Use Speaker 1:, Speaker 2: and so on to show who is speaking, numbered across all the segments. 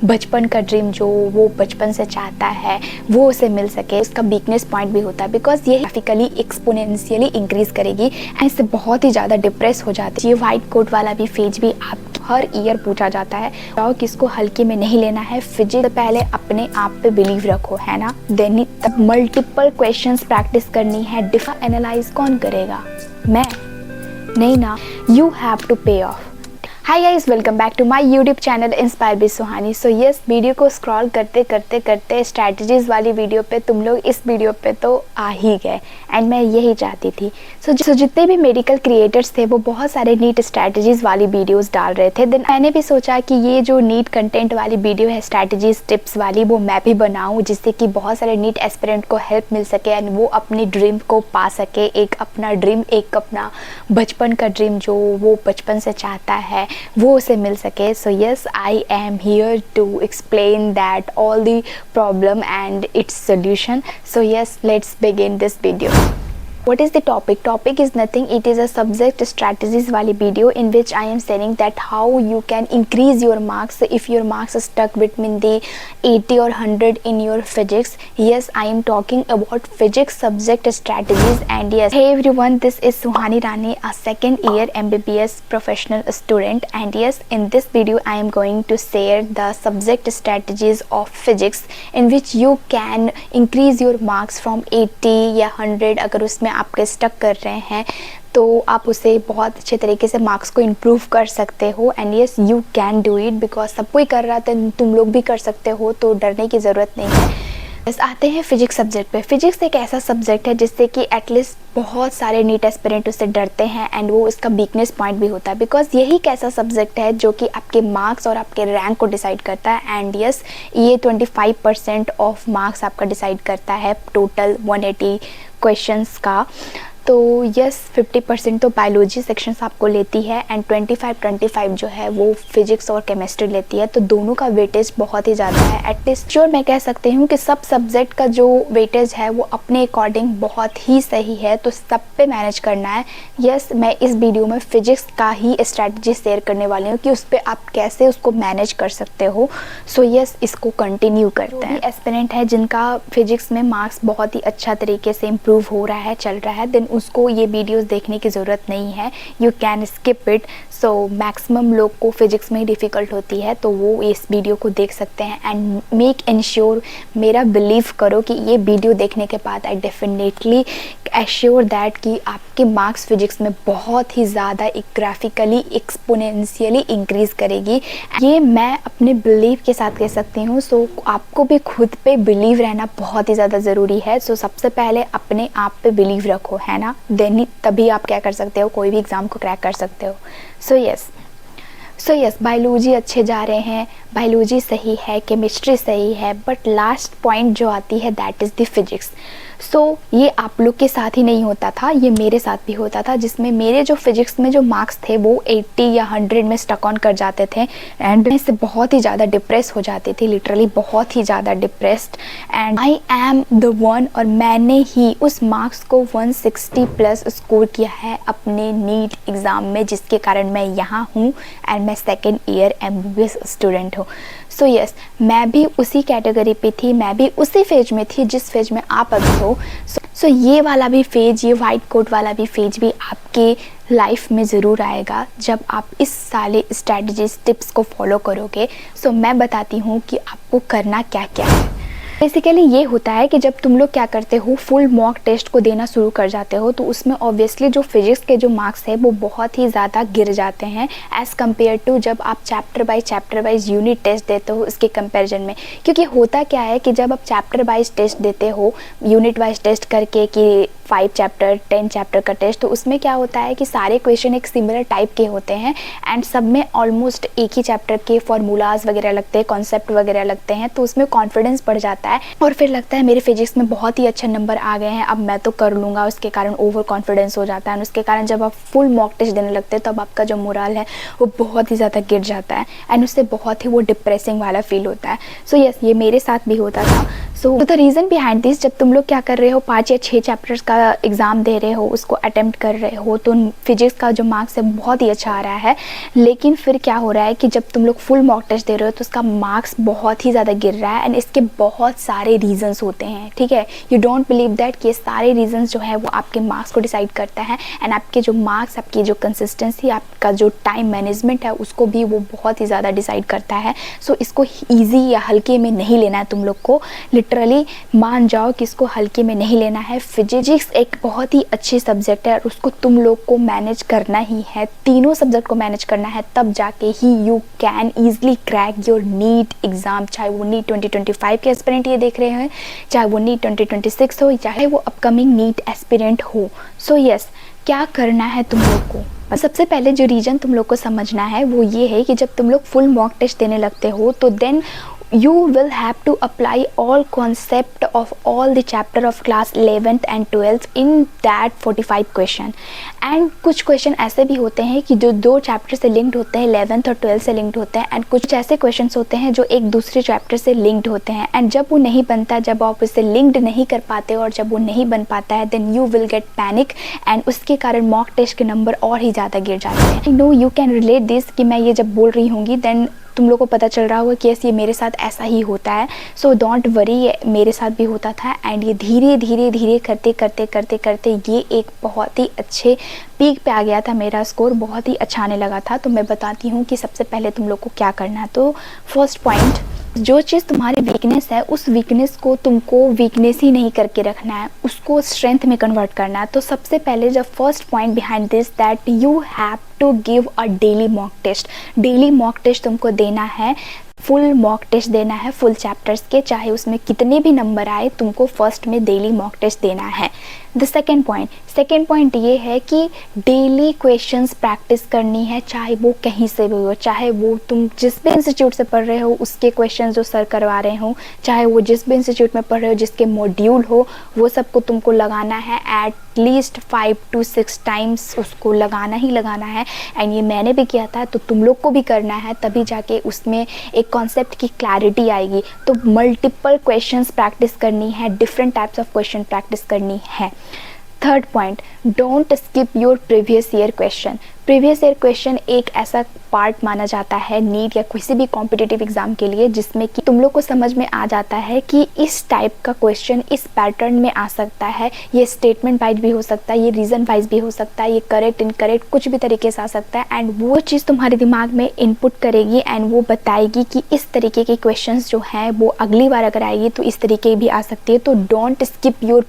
Speaker 1: बचपन का ड्रीम जो वो बचपन से चाहता है वो उसे मिल सके। उसका वीकनेस पॉइंट भी होता है बिकॉज ये ग्राफिकली एक्सपोनेंशियली इंक्रीज करेगी एंड इससे बहुत ही ज़्यादा डिप्रेस हो जाती है। ये वाइट कोट वाला भी फेज भी आप हर ईयर पूछा जाता है और किसको हल्के में नहीं लेना है। फिजिक्स पहले अपने आप पे बिलीव रखो, है ना। देन मल्टीपल क्वेश्चंस प्रैक्टिस करनी है। डिफा एनालाइज कौन करेगा? मैं नहीं ना। You have to pay off. Hi guys, welcome back to my YouTube channel inspire by Suhani. So yes, video को स्क्रॉल करते करते करते स्ट्रैटेजीज वाली वीडियो पे तुम लोग इस वीडियो पे तो आ ही गए एंड मैं यही चाहती थी। सो जितने भी मेडिकल क्रिएटर्स थे वो बहुत सारे नीट स्ट्रैटेजीज वाली वीडियोस डाल रहे थे। देन मैंने भी सोचा कि ये जो नीट कंटेंट वाली वीडियो है, स्ट्रैटेजीज टिप्स वाली, वो मैं भी बनाऊँ जिससे कि बहुत सारे नीट एस्पिरेंट को हेल्प मिल सके एंड वो अपनी ड्रीम को पा सके। एक अपना ड्रीम, एक अपना बचपन का ड्रीम जो वो बचपन से चाहता है वो उसे मिल सके। So yes, I am here to explain that all the problem and its solution. So yes, let's begin this video. What is the topic? Topic is nothing. It is a subject strategies वाली video in which I am saying that how you can increase your marks if your marks are stuck between the 80 or 100 in your physics. Yes, I am talking about physics subject strategies. And yes, hey everyone, this is Suhani Rani, a second year MBBS professional student. And yes, in this video I am going to share the subject strategies of physics in which you can increase your marks from 80 या 100. अगर उसमें आपके stuck कर रहे हैं तो आप उसे बहुत अच्छे तरीके से मार्क्स को इम्प्रूव कर सकते हो। And yes, you can do it because सब कोई कर रहा था, तुम लोग भी कर सकते हो, तो डरने की ज़रूरत नहीं है। बस आते हैं फिजिक्स सब्जेक्ट पे। फिजिक्स एक ऐसा सब्जेक्ट है जिससे कि एटलीस्ट बहुत सारे नीट एस्पिरेंट उससे डरते हैं एंड वो इसका वीकनेस पॉइंट भी होता है बिकॉज यही एक ऐसा सब्जेक्ट है जो कि आपके मार्क्स और आपके रैंक को डिसाइड करता है। एंड यस, ये 25% ऑफ मार्क्स आपका डिसाइड करता है टोटल 180 क्वेश्चंस का। तो यस, 50% तो बायोलॉजी सेक्शंस आपको लेती है एंड 25 जो है वो फिजिक्स और केमिस्ट्री लेती है। तो दोनों का वेटेज बहुत ही ज़्यादा है। एटलीस्ट श्योर मैं कह सकती हूँ कि सब सब्जेक्ट का जो वेटेज है वो अपने अकॉर्डिंग बहुत ही सही है, तो सब पे मैनेज करना है। यस, मैं इस वीडियो में फिजिक्स का ही स्ट्रैटेजी शेयर करने वाली हूँ कि उस पर आप कैसे उसको मैनेज कर सकते हो। सो यस, इसको कंटिन्यू करते हैं। एस्पिरेंट है जिनका फिजिक्स में मार्क्स बहुत ही अच्छा तरीके से इम्प्रूव हो रहा है, चल रहा है, देन उसको ये वीडियोस देखने की ज़रूरत नहीं है, you can skip it. So maximum लोग को फिजिक्स में ही डिफ़िकल्ट होती है तो वो इस वीडियो को देख सकते हैं एंड मेक इंश्योर, मेरा बिलीव करो कि ये वीडियो देखने के बाद आई डेफिनेटली एश्योर दैट कि आपके मार्क्स फिजिक्स में बहुत ही ज़्यादा ग्राफिकली एक्सपोनेंशियली इंक्रीज करेगी। ये मैं अपने बिलीव के साथ कह सकती हूँ। सो आपको भी खुद पे बिलीव रहना बहुत ही ज़्यादा ज़रूरी है। सो सबसे पहले अपने आप पे बिलीव रखो, है ना। देन तभी आप क्या कर सकते हो, कोई भी एग्ज़ाम को क्रैक कर सकते हो। सो यस, बायोलॉजी अच्छे जा रहे हैं, बायोलॉजी सही है, केमिस्ट्री सही है, बट लास्ट पॉइंट जो आती है दैट इज़ द फिजिक्स। सो ये आप लोग के साथ ही नहीं होता था, ये मेरे साथ भी होता था, जिसमें मेरे जो फिजिक्स में जो मार्क्स थे वो 80 या 100 में स्टक ऑन कर जाते थे एंड मैं इससे बहुत ही ज़्यादा डिप्रेस हो जाती थी, लिटरली बहुत ही ज़्यादा depressed. And I am the one, और मैंने ही उस मार्क्स को 160 प्लस स्कोर किया है अपने नीट एग्ज़ाम में, जिसके कारण मैं यहाँ हूँ एंड मैं सेकेंड ईयर MBBS स्टूडेंट हूँ। सो यस, मैं भी उसी कैटेगरी पे थी, मैं भी उसी फेज में थी जिस फेज में आप अभी हो। सो ये वाला भी फेज, ये वाइट कोट वाला भी फेज भी आपके लाइफ में ज़रूर आएगा जब आप इस सारे स्ट्रैटेजीज टिप्स को फॉलो करोगे। सो मैं बताती हूँ कि आपको करना क्या क्या है। बेसिकली ये होता है कि जब तुम लोग क्या करते हो, फुल मॉक टेस्ट को देना शुरू कर जाते हो तो उसमें ऑब्वियसली जो फिजिक्स के जो मार्क्स है वो बहुत ही ज़्यादा गिर जाते हैं एज़ कम्पेयर टू जब आप चैप्टर वाइज यूनिट टेस्ट देते हो इसके कंपैरिजन में। क्योंकि होता क्या है कि जब आप चैप्टर वाइज टेस्ट देते हो, यूनिट वाइज टेस्ट करके कि 5 चैप्टर 10 चैप्टर का टेस्ट, तो उसमें क्या होता है कि सारे क्वेश्चन एक सिमिलर टाइप के होते हैं एंड सब में ऑलमोस्ट एक ही चैप्टर के फॉर्मूलाज वगैरह लगते हैं, कॉन्सेप्ट वगैरह लगते हैं, तो उसमें कॉन्फिडेंस बढ़ जाता है और फिर लगता है मेरे फिजिक्स में बहुत ही अच्छे नंबर आ गए हैं, अब मैं तो कर लूँगा। उसके कारण ओवर कॉन्फिडेंस हो जाता है और उसके कारण जब आप फुल मॉक टेस्ट देने लगते हैं तब आपका जो मोरल है वो बहुत ही ज़्यादा गिर जाता है एंड उससे बहुत ही वो डिप्रेसिंग वाला फील होता है। सो यस, ये मेरे साथ भी होता था। So the reason behind this, जब तुम लोग क्या कर रहे हो 5 या 6 चैप्टर्स का एग्ज़ाम दे रहे हो, उसको अटेम्प्ट कर रहे हो, तो फिजिक्स का जो मार्क्स है बहुत ही अच्छा आ रहा है, लेकिन फिर क्या हो रहा है कि जब तुम लोग फुल मॉक टेस्ट दे रहे हो तो उसका मार्क्स बहुत ही ज़्यादा गिर रहा है। एंड इसके बहुत सारे रीजंस होते हैं, ठीक है। यू डोंट बिलीव दैट कि ये सारे रीजंस जो है वो आपके मार्क्स को डिसाइड करता है, एंड आपके जो मार्क्स, आपकी जो कंसिस्टेंसी, आपका जो टाइम मैनेजमेंट है उसको भी वो बहुत ही ज़्यादा डिसाइड करता है। सो इसको ईजी या हल्के में नहीं लेना है तुम लोग को, लिटरली मान जाओ कि इसको हल्के में नहीं लेना है। फिजिक्स एक बहुत ही अच्छी सब्जेक्ट है और उसको तुम लोग को मैनेज करना ही है, तीनों सब्जेक्ट को मैनेज करना है, तब जाके ही you can easily crack your NEET exam. चाहे वो नीट 2025 के एस्पिरेंट ये देख रहे हैं, चाहे वो नीट 2026 हो, चाहे वो अपकमिंग नीट एस्पिरेंट हो। सो यस, क्या करना है तुम लोग को? सबसे पहले जो रीज़न तुम लोग को समझना है वो ये है कि जब तुम लोग फुल मॉक टेस्ट देने लगते हो तो then you will have to apply all concept of all the chapter of class 11th and 12th in that 45 question। And कुछ क्वेश्चन ऐसे भी होते हैं कि जो 2 चैप्टर से लिंक्ड होते हैं, 11th और 12th से लिंक्ड होते हैं, एंड कुछ ऐसे क्वेश्चंस होते हैं जो एक दूसरे चैप्टर से लिंक्ड होते हैं। एंड जब वो नहीं बनता, जब आप उससे लिंक्ड नहीं कर पाते और जब वो नहीं बन पाता है, then you will get panic, एंड उसके कारण मॉक टेस्ट के नंबर और ही ज़्यादा गिर जाते हैं। I know you can relate this, कि मैं ये जब बोल रही होंगी देन तुम लोग को पता चल रहा होगा कि यस, ये मेरे साथ ऐसा ही होता है। सो डोंट वरी, मेरे साथ भी होता था, एंड ये धीरे धीरे धीरे करते करते करते करते ये एक बहुत ही अच्छे पीक पे आ गया था। मेरा स्कोर बहुत ही अच्छा आने लगा था। तो मैं बताती हूँ कि सबसे पहले तुम लोग को क्या करना है। तो फर्स्ट पॉइंट, जो चीज़ तुम्हारी वीकनेस है उस वीकनेस को तुमको वीकनेस ही नहीं करके रखना है, उसको स्ट्रेंथ में कन्वर्ट करना है। तो सबसे पहले जब first point behind this, that you have to give a daily mock test. Daily mock test तुमको देना है, फुल मॉक टेस्ट देना है फुल चैप्टर्स के, चाहे उसमें कितने भी नंबर आए, तुमको फर्स्ट में डेली मॉक टेस्ट देना है। द सेकेंड पॉइंट ये है कि डेली क्वेश्चंस प्रैक्टिस करनी है, चाहे वो कहीं से भी हो, चाहे वो तुम जिस भी इंस्टीट्यूट से पढ़ रहे हो उसके क्वेश्चंस जो सर करवा रहे हो, चाहे वो जिस भी इंस्टीट्यूट में पढ़ रहे हो जिसके मॉड्यूल हो, वो सबको तुमको लगाना है एट लीस्ट 5 to 6 टाइम्स, उसको लगाना ही लगाना है। एंड ये मैंने भी किया था, तो तुम लोग को भी करना है, तभी जाके उसमें एक कॉन्सेप्ट की क्लैरिटी आएगी। तो मल्टीपल क्वेश्चंस प्रैक्टिस करनी है, different types of question practice करनी है। Third point, don't skip your previous year question. Previous year question एक ऐसा पार्ट माना जाता है नीट या किसी भी कॉम्पिटिटिव एग्जाम के लिए, जिसमें कि तुम लोग को समझ में आ जाता है कि इस टाइप का क्वेश्चन इस पैटर्न में आ सकता है। ये स्टेटमेंट वाइज भी हो सकता है, ये रीज़न वाइज भी हो सकता है, ये करेक्ट इनकरेक्ट कुछ भी तरीके से आ सकता है। एंड वो चीज़ तुम्हारे दिमाग में इनपुट करेगी एंड वो बताएगी कि इस तरीके के क्वेश्चन जो हैं वो अगली बार अगर आएगी तो इस तरीके भी आ सकती है। तो don't skip your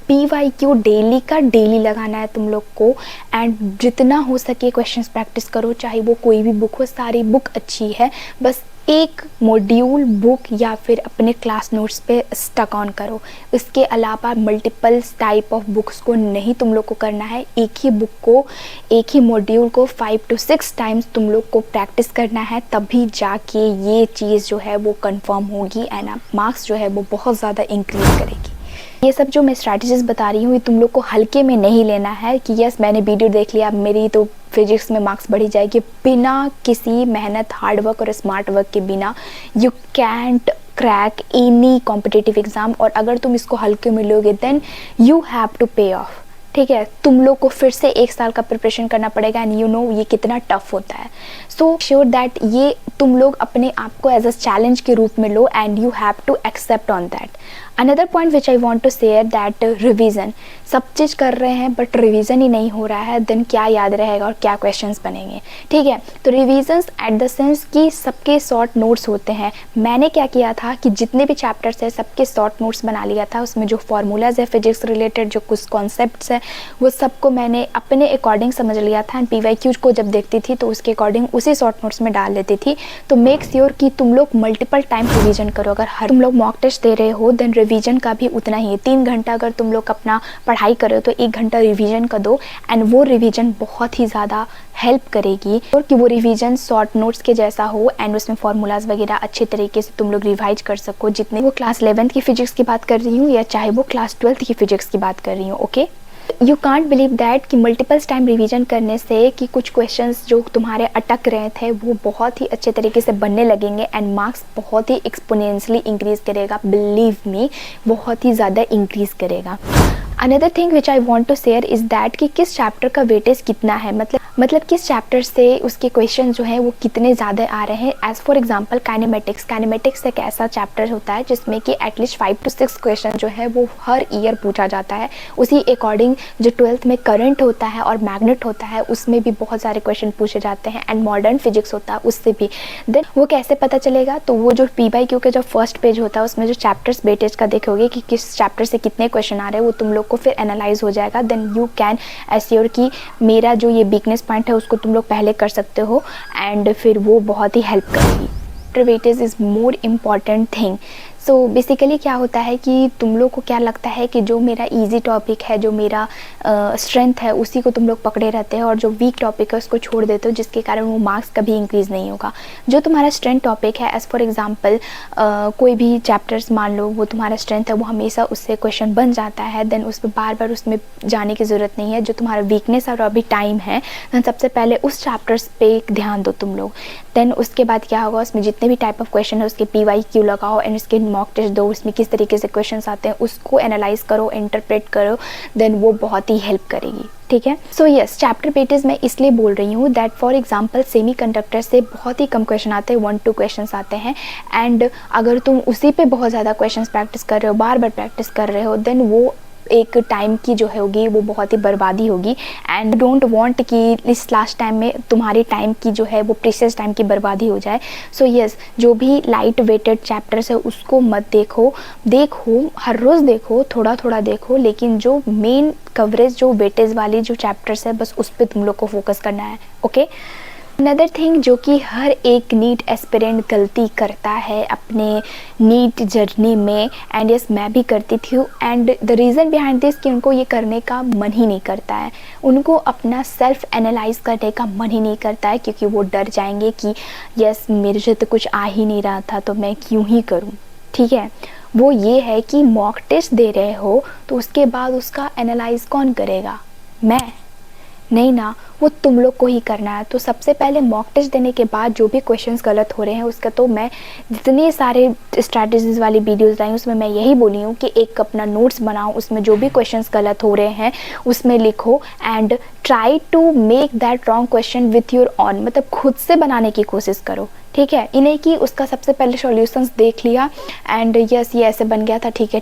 Speaker 1: PYQ daily का डेली लगाना है तुम लोग को। एंड जितना हो सके क्वेश्चंस प्रैक्टिस करो, चाहे वो कोई भी बुक हो, सारी बुक अच्छी है, बस एक मॉड्यूल बुक या फिर अपने क्लास नोट्स पे स्टक ऑन करो। इसके अलावा मल्टीपल टाइप ऑफ बुक्स को नहीं तुम लोग को करना है, एक ही बुक को, एक ही मॉड्यूल को 5 to 6 टाइम्स तुम लोग को प्रैक्टिस करना है, तभी जाके ये चीज़ जो है वो कंफर्म होगी एंड मार्क्स जो है वो बहुत ज़्यादा इंक्रीज करेगी। ये सब जो मैं स्ट्रैटेजीज बता रही हूँ ये तुम लोग को हल्के में नहीं लेना है कि यस मैंने वीडियो देख लिया, मेरी तो फिजिक्स में मार्क्स बढ़ी जाएगी। बिना किसी मेहनत, हार्ड वर्क और स्मार्ट वर्क के बिना you can't crack any competitive exam. और अगर तुम इसको हल्के में लोगे then you have to pay of, ठीक है। तुम लोग को फिर से 1 साल का प्रिपरेशन करना पड़ेगा एंड यू नो ये कितना टफ होता है। सो श्योर दैट ये तुम लोग अपने आप को एज अ चैलेंज के रूप में लो and you have to accept on that. Another point which I want to share that revision. सब चीज़ कर रहे हैं बट रिवीजन ही नहीं हो रहा है, देन क्या याद रहेगा और क्या क्वेश्चंस बनेंगे, ठीक है। तो रिविजन्स एट द सेंस कि सबके शॉर्ट नोट्स होते हैं। मैंने क्या किया था कि जितने भी चैप्टर्स है सबके शॉर्ट नोट्स बना लिया था, उसमें जो फॉर्मूलाज है फिजिक्स रिलेटेड, जो कुछ कॉन्सेप्ट्स है वो सबको मैंने अपने अकॉर्डिंग समझ लिया था एंड PYQ को जब देखती थी तो उसके अकॉर्डिंग उसी शॉर्ट नोट्स में डाल देती थी। तो मेक श्योर कि तुम लोग मल्टीपल टाइम रिवीजन करो। अगर हर तुम लोग मॉक टेस्ट दे रहे हो देन रिवीजन का भी उतना ही है। 3 घंटा अगर तुम लोग अपना पढ़ाई कर रहे हो तो 1 घंटा रिवीजन का दो एंड वो रिवीजन बहुत ही ज़्यादा हेल्प करेगी और कि वो रिवीजन शॉर्ट नोट्स के जैसा हो एंड उसमें फॉर्मूलाज वगैरह अच्छे तरीके से तुम लोग रिवाइज कर सको। जितने वो क्लास 11th की फिजिक्स की बात कर रही हूँ या चाहे वो क्लास 12th की फिजिक्स की बात कर रही हूँ, okay. You can't believe that कि मल्टीपल्स टाइम रिवीजन करने से कि कुछ क्वेश्चंस जो तुम्हारे अटक रहे थे वो बहुत ही अच्छे तरीके से बनने लगेंगे एंड मार्क्स बहुत ही एक्सपोनेंशियली इंक्रीज़ करेगा। बिलीव मी, बहुत ही ज़्यादा इंक्रीज़ करेगा। Another thing which I want to share is that कि किस चैप्टर का वेटेज कितना है, मतलब किस चैप्टर से उसके क्वेश्चन जो हैं वो कितने ज़्यादा आ रहे हैं। एज़ फॉर एग्जांपल काइनेमेटिक्स एक ऐसा चैप्टर होता है जिसमें कि एटलीस्ट 5 to 6 क्वेश्चन जो है वो हर ईयर पूछा जाता है। उसी अकॉर्डिंग जो 12th में करंट होता है और मैग्नेट होता है उसमें भी बहुत सारे क्वेश्चन पूछे जाते हैं एंड मॉडर्न फिजिक्स होता है उससे भी। देन वो कैसे पता चलेगा, तो वो जो PYQ के जो फर्स्ट पेज होता है उसमें जो चैप्टर्स वेटेज का देखोगे कि किस चैप्टर से कितने क्वेश्चन आ रहे हैं वो तुम लोग को फिर एनालाइज हो जाएगा। देन यू कैन एश्योर कि मेरा जो ये वीकनेस पॉइंट है उसको तुम लोग पहले कर सकते हो एंड फिर वो बहुत ही हेल्प करेगी। Weightage is more important thing. So basically क्या होता है कि तुम लोग को क्या लगता है कि जो मेरा इजी टॉपिक है, जो मेरा स्ट्रेंथ है उसी को तुम लोग पकड़े रहते हैं और जो वीक टॉपिक है उसको छोड़ देते हो, जिसके कारण वो मार्क्स कभी इंक्रीज़ नहीं होगा। जो तुम्हारा स्ट्रेंथ टॉपिक है, एज़ फॉर एग्जांपल कोई भी चैप्टर्स मान लो वो तुम्हारा स्ट्रेंथ है, वो हमेशा उससे क्वेश्चन बन जाता है, देन उसमें बार बार उसमें जाने की ज़रूरत नहीं है। जो तुम्हारा वीकनेस और अभी टाइम है, देन सबसे पहले उस चैप्टर्स पे ध्यान दो तुम लोग। देन उसके बाद क्या होगा, उसमें जितने भी टाइप ऑफ क्वेश्चन है उसके PYQ लगाओ एंड उसके मॉक टेस्ट दो, उसमें किस तरीके से क्वेश्चंस आते हैं उसको एनालाइज करो, इंटरप्रेट करो, देन वो बहुत ही हेल्प करेगी। ठीक है। सो यस, चैप्टर वेटेज मैं इसलिए बोल रही हूँ that for example semi conductor से बहुत ही कम क्वेश्चन आते हैं, 1-2 क्वेश्चंस आते हैं एंड अगर तुम उसी पे बहुत ज़्यादा क्वेश्चंस प्रैक्टिस कर रहे हो, बार बार प्रैक्टिस कर रहे हो, देन वो एक टाइम की जो है होगी वो बहुत ही बर्बादी होगी एंड डोंट वांट कि इस लास्ट टाइम में तुम्हारी टाइम की जो है वो प्रीशियस टाइम की बर्बादी हो जाए। सो यस, जो भी लाइट वेटेड चैप्टर्स है उसको मत देखो हर रोज़ देखो, थोड़ा थोड़ा देखो, लेकिन जो मेन कवरेज जो वेटेज वाली जो चैप्टर्स है बस उस पर तुम लोग को फोकस करना है। ओके। अनदर थिंग जो कि हर एक नीट एस्पिरेंट गलती करता है अपने नीट जर्नी में, एंड यस मैं भी करती थी, and the reason behind this कि उनको ये करने का मन ही नहीं करता है, उनको अपना सेल्फ एनालाइज करने का मन ही नहीं करता है, क्योंकि वो डर जाएंगे कि यस मेरे से तो कुछ आ ही नहीं रहा था तो मैं क्यों ही करूँ। ठीक है। वो ये है कि मॉक टेस्ट दे रहे हो तो उसके बाद उसका एनालाइज कौन करेगा? मैं नहीं ना, वो तुम लोग को ही करना है। तो सबसे पहले मॉक टेस्ट देने के बाद जो भी क्वेश्चंस गलत हो रहे हैं उसका, तो मैं जितने सारे स्ट्रैटेजीज वाली वीडियोस लाई उसमें मैं यही बोली हूँ कि एक अपना नोट्स बनाओ, उसमें जो भी क्वेश्चंस गलत हो रहे हैं उसमें लिखो and try to make that wrong question with your own, मतलब खुद से बनाने की कोशिश करो। ठीक है। इन्हें कि उसका सबसे पहले सॉल्यूशंस देख लिया एंड यस ये ऐसे बन गया था, ठीक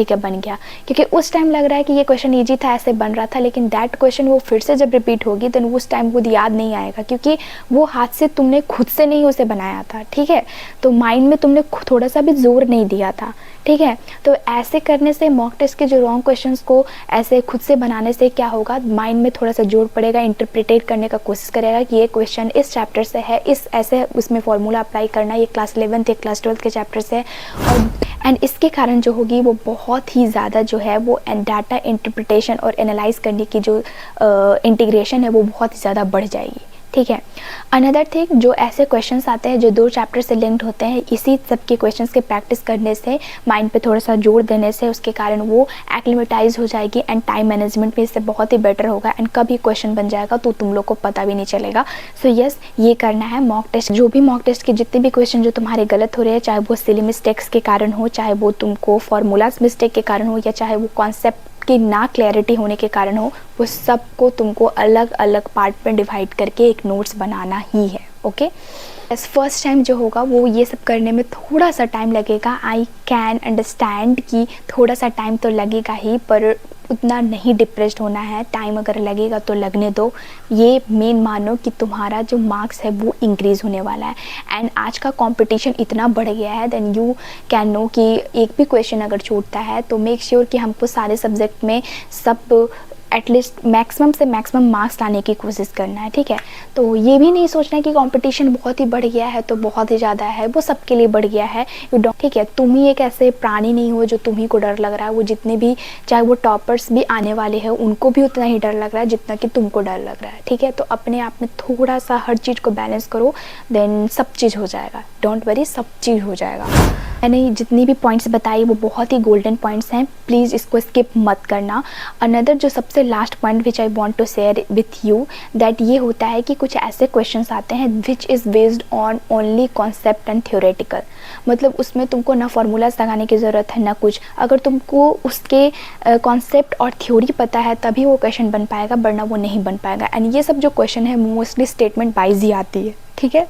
Speaker 1: है बन गया, क्योंकि उस टाइम लग रहा है कि ये क्वेश्चन ईजी था, ऐसे बन रहा था, लेकिन दैट क्वेश्चन वो फिर से जब रिपीट होगी देन उस टाइम खुद याद नहीं आएगा, क्योंकि वो हाथ से तुमने खुद से नहीं उसे बनाया था। ठीक है। तो माइंड में तुमने थोड़ा सा भी जोर नहीं दिया था। ठीक है। तो ऐसे करने से मॉक टेस्ट के जो रॉन्ग क्वेश्चंस को ऐसे खुद से बनाने से क्या होगा, माइंड में थोड़ा सा जोर पड़ेगा, इंटरप्रिटेट करने का कोशिश करेगा कि ये क्वेश्चन इस चैप्टर से है, इस ऐसे उसमें फॉर्मूला अप्लाई करना, ये क्लास 11th या क्लास 12th के चैप्टर से है, और एंड इसके कारण जो होगी वो बहुत ही ज़्यादा जो है वो डाटा इंटरप्रिटेशन और एनालाइज करने की जो इंटीग्रेशन है वो बहुत ही ज़्यादा बढ़ जाएगी। ठीक है। अनदर थिंग, जो ऐसे क्वेश्चंस आते हैं जो 2 चैप्टर से लिंक्ड होते हैं, इसी सब के क्वेश्चंस के प्रैक्टिस करने से, माइंड पे थोड़ा सा जोर देने से उसके कारण वो एक्लिमेटाइज हो जाएगी एंड टाइम मैनेजमेंट भी इससे बहुत ही बेटर होगा एंड कभी क्वेश्चन बन जाएगा तो तुम लोग को पता भी नहीं चलेगा। सो यस, ये करना है मॉक टेस्ट। जो भी मॉक टेस्ट के जितने भी क्वेश्चन जो तुम्हारे गलत हो रहे हैं, चाहे वो सिली मिस्टेक्स के कारण हो, चाहे वो तुमको फॉर्मूलाज मिस्टेक के कारण हो, या चाहे वो कॉन्सेप्ट की ना क्लैरिटी होने के कारण हो, वो सबको तुमको अलग अलग पार्ट में डिवाइड करके एक नोट्स बनाना ही है। ओके। फर्स्ट टाइम जो होगा वो ये सब करने में थोड़ा सा टाइम लगेगा, आई कैन अंडरस्टैंड कि थोड़ा सा टाइम तो लगेगा ही, पर उतना नहीं डिप्रेस्ड होना है। टाइम अगर लगेगा तो लगने दो, ये मेन मानो कि तुम्हारा जो मार्क्स है वो इंक्रीज़ होने वाला है। एंड आज का कंपटीशन इतना बढ़ गया है, देन यू कैन नो कि एक भी क्वेश्चन अगर छूटता है तो मेक श्योर कि हमको सारे सब्जेक्ट में सब एटलीस्ट मैक्सिमम से मैक्सिमम मार्क्स लाने की कोशिश करना है। ठीक है। तो ये भी नहीं सोचना कि कंपटीशन बहुत ही बढ़ गया है तो बहुत ही ज़्यादा है, वो सबके लिए बढ़ गया है। ठीक है। तुम ही एक ऐसे प्राणी नहीं हो जो तुम्ही को डर लग रहा है, वो जितने भी चाहे वो टॉपर्स भी आने वाले हैं उनको भी उतना ही डर लग रहा है जितना कि तुमको डर लग रहा है। ठीक है। तो अपने आप में थोड़ा सा हर चीज़ को बैलेंस करो, देन सब चीज़ हो जाएगा। डोंट वरी, सब चीज़ हो जाएगा। मैंने जितनी भी पॉइंट्स बताई वो बहुत ही गोल्डन पॉइंट्स हैं, प्लीज़ इसको स्किप मत करना। अनदर जो सबसे last point which I want to share with you, that ये होता है कि कुछ ऐसे क्वेश्चंस आते हैं which is based on only concept and theoretical. मतलब उसमें तुमको ना फार्मूलाज लगाने की ज़रूरत है ना कुछ, अगर तुमको उसके कॉन्सेप्ट और थ्योरी पता है तभी वो क्वेश्चन बन पाएगा, वरना वो नहीं बन पाएगा। एंड ये सब जो क्वेश्चन है मोस्टली स्टेटमेंट वाइज ही आती है, ठीक है।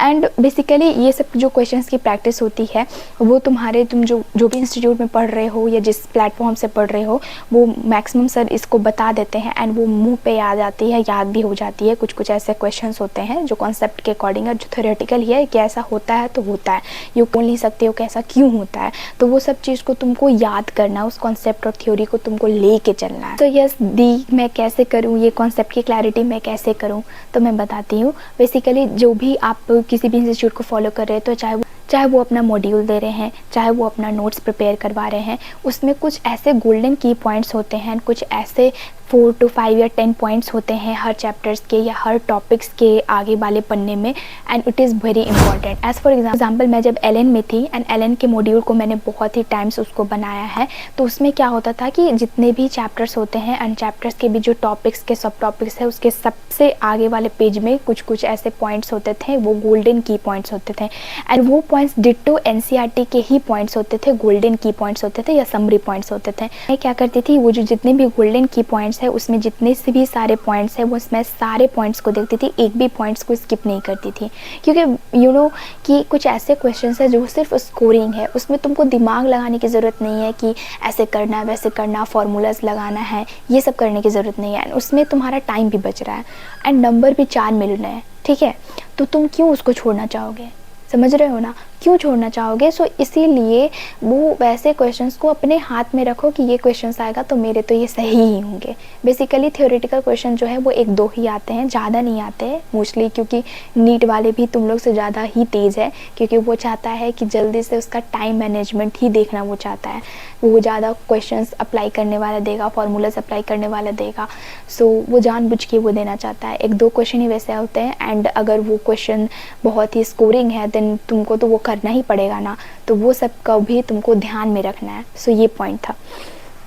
Speaker 1: एंड बेसिकली ये सब जो क्वेश्चंस की प्रैक्टिस होती है वो तुम जो भी इंस्टीट्यूट में पढ़ रहे हो या जिस प्लेटफॉर्म से पढ़ रहे हो वो मैक्सिमम सर इसको बता देते हैं एंड वो मुंह पे याद आती है, याद भी हो जाती है। कुछ कुछ ऐसे क्वेश्चंस होते हैं जो कॉन्सेप्ट के अकॉर्डिंग है, जो थ्योरेटिकल ही है कि ऐसा होता है तो होता है, ये बोल नहीं सकते हो कि ऐसा क्यों होता है, तो वो सब चीज़ को तुमको याद करना, उस कॉन्सेप्ट और थ्योरी को तुमको ले के चलना है। तो यस दी, मैं कैसे करूँ ये कॉन्सेप्ट की क्लैरिटी मैं कैसे करूँ, तो मैं बताती हूँ। बेसिकली जो भी आप किसी भी इंस्टीट्यूट को फॉलो कर रहे हैं, तो चाहे वो अपना मॉड्यूल दे रहे हैं, चाहे वो अपना नोट्स प्रिपेयर करवा रहे हैं, उसमें कुछ ऐसे गोल्डन की पॉइंट्स होते हैं, कुछ ऐसे 4 to 5 या 10 पॉइंट्स होते हैं हर चैप्टर्स के या हर टॉपिक्स के आगे वाले पन्ने में, and it is very important. As for example मैं जब एलएन में थी एंड एलएन के मॉड्यूल को मैंने बहुत ही टाइम्स उसको बनाया है, तो उसमें क्या होता था कि जितने भी चैप्टर्स होते हैं एंड चैप्टर्स के भी जो टॉपिक्स के सब टॉपिक्स है उसके सबसे आगे वाले पेज में कुछ कुछ ऐसे पॉइंट्स होते थे, वो गोल्डन की पॉइंट्स होते थे। एंड वो पॉइंट्स डिट्टो एनसीईआरटी के ही पॉइंट्स होते थे, गोल्डन की पॉइंट्स होते थे या समरी पॉइंट्स होते थे। मैं क्या करती थी, वो जो जितने भी गोल्डन की पॉइंट्स है उसमें जितने से भी सारे पॉइंट्स है वो मैं सारे पॉइंट्स को देखती थी, एक भी पॉइंट्स को स्किप नहीं करती थी। क्योंकि यू नो कि कुछ ऐसे क्वेश्चंस है जो सिर्फ स्कोरिंग है, उसमें तुमको दिमाग लगाने की ज़रूरत नहीं है कि ऐसे करना वैसे करना, फार्मूलाज लगाना है, ये सब करने की ज़रूरत नहीं है। एंड उसमें तुम्हारा टाइम भी बच रहा है एंड नंबर भी 4 मिल रहे हैं, ठीक है। तो तुम क्यों उसको छोड़ना चाहोगे, समझ रहे हो ना, क्यों छोड़ना चाहोगे। सो इसीलिए वो वैसे क्वेश्चंस को अपने हाथ में रखो कि ये क्वेश्चंस आएगा तो मेरे तो ये सही ही होंगे। बेसिकली थ्योरेटिकल क्वेश्चन जो है वो 1-2 ही आते हैं, ज़्यादा नहीं आते हैं मोस्टली, क्योंकि नीट वाले भी तुम लोग से ज़्यादा ही तेज़ है, क्योंकि वो चाहता है कि जल्दी से उसका टाइम मैनेजमेंट ही देखना वो चाहता है। वो ज़्यादा क्वेश्चंस अप्लाई करने वाला देगा, फार्मूलाज अप्लाई करने वाला देगा, सो वो जानबूझ के वो देना चाहता है। 1-2 क्वेश्चन ही वैसे होते हैं एंड अगर वो क्वेश्चन बहुत ही स्कोरिंग है देन तुमको तो वो करना ही पड़ेगा ना, तो वो सब का भी तुमको ध्यान में रखना है। सो ये पॉइंट था।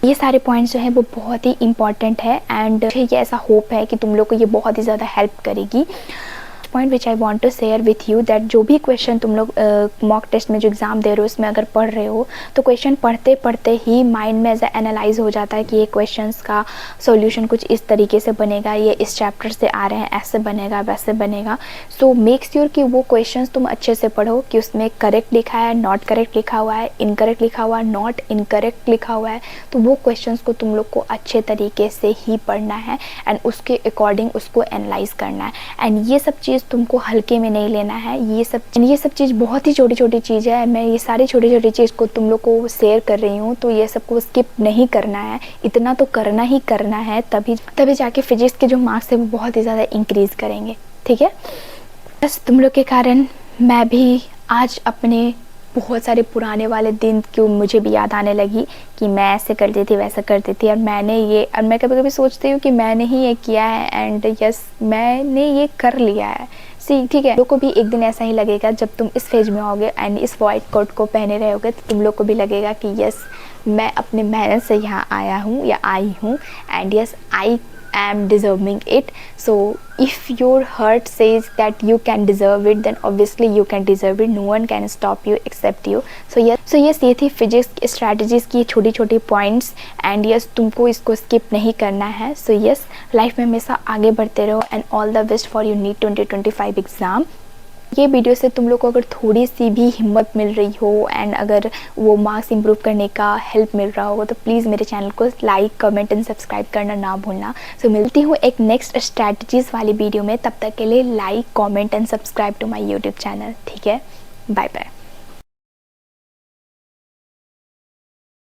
Speaker 1: ये सारे पॉइंट्स जो है वो बहुत ही इंपॉर्टेंट है एंड मुझे ये ऐसा होप है कि तुम लोग को ये बहुत ही ज़्यादा हेल्प करेगी। Point which I want to share with you, that जो भी क्वेश्चन तुम लोग मॉक टेस्ट में जो एग्ज़ाम दे रहे हो उसमें अगर पढ़ रहे हो तो क्वेश्चन पढ़ते पढ़ते ही माइंड में ऐसा एनालाइज हो जाता है कि ये क्वेश्चंस का सॉल्यूशन कुछ इस तरीके से बनेगा, ये इस चैप्टर से आ रहे हैं, ऐसे बनेगा वैसे बनेगा। सो मेक श्योर कि वो क्वेश्चंस तुम अच्छे से पढ़ो कि उसमें करेक्ट लिखा है, नॉट करेक्ट लिखा हुआ है, इनकरेक्ट लिखा हुआ है, नॉट इनकरेक्ट लिखा हुआ है, तो वो क्वेश्चंस को तुम लोग को अच्छे तरीके से ही पढ़ना है एंड उसके अकॉर्डिंग उसको एनालाइज करना है। एंड ये सब चीज़ तुमको हल्के में नहीं लेना है। ये सब चीज़ बहुत ही छोटी छोटी चीज़ है। मैं ये सारी छोटी छोटी चीज़ को तुम लोग को शेयर कर रही हूँ, तो ये सब को स्किप नहीं करना है, इतना तो करना ही करना है, तभी जाके फिजिक्स के जो मार्क्स है वो बहुत ही ज़्यादा इंक्रीज़ करेंगे, ठीक है। बस तुम लोग के कारण मैं भी आज अपने बहुत सारे पुराने वाले दिन क्यों मुझे भी याद आने लगी कि मैं ऐसे करती थी वैसा करती थी, और मैं कभी कभी सोचती हूँ कि मैंने ही ये किया है एंड यस मैंने ये कर लिया है। ठीक है, लोग को भी एक दिन ऐसा ही लगेगा जब तुम इस फेज में आओगे एंड इस वाइट कोट को पहने रहोगे, तो तुम लोग को भी लगेगा कि यस मैं अपने मेहनत से यहाँ आया हूँ या आई हूँ and yes I am deserving it. So if your heart says that you can deserve it, then obviously you can deserve it. No one can stop you except you. So yes ये थी physics strategies की छोटी छोटी points and yes तुमको इसको skip नहीं करना है। सो यस लाइफ में हमेशा आगे बढ़ते रहो and all the best for your NEET 2025 exam. ये वीडियो से तुम लोग को अगर थोड़ी सी भी हिम्मत मिल रही हो एंड अगर वो मार्क्स इंप्रूव करने का हेल्प मिल रहा होगा तो प्लीज़ मेरे चैनल को लाइक कमेंट एंड सब्सक्राइब करना ना भूलना। सो मिलती हूँ एक नेक्स्ट स्ट्रैटेजीज़ वाली वीडियो में, तब तक के लिए like comment and subscribe to my YouTube channel, ठीक है। Bye bye.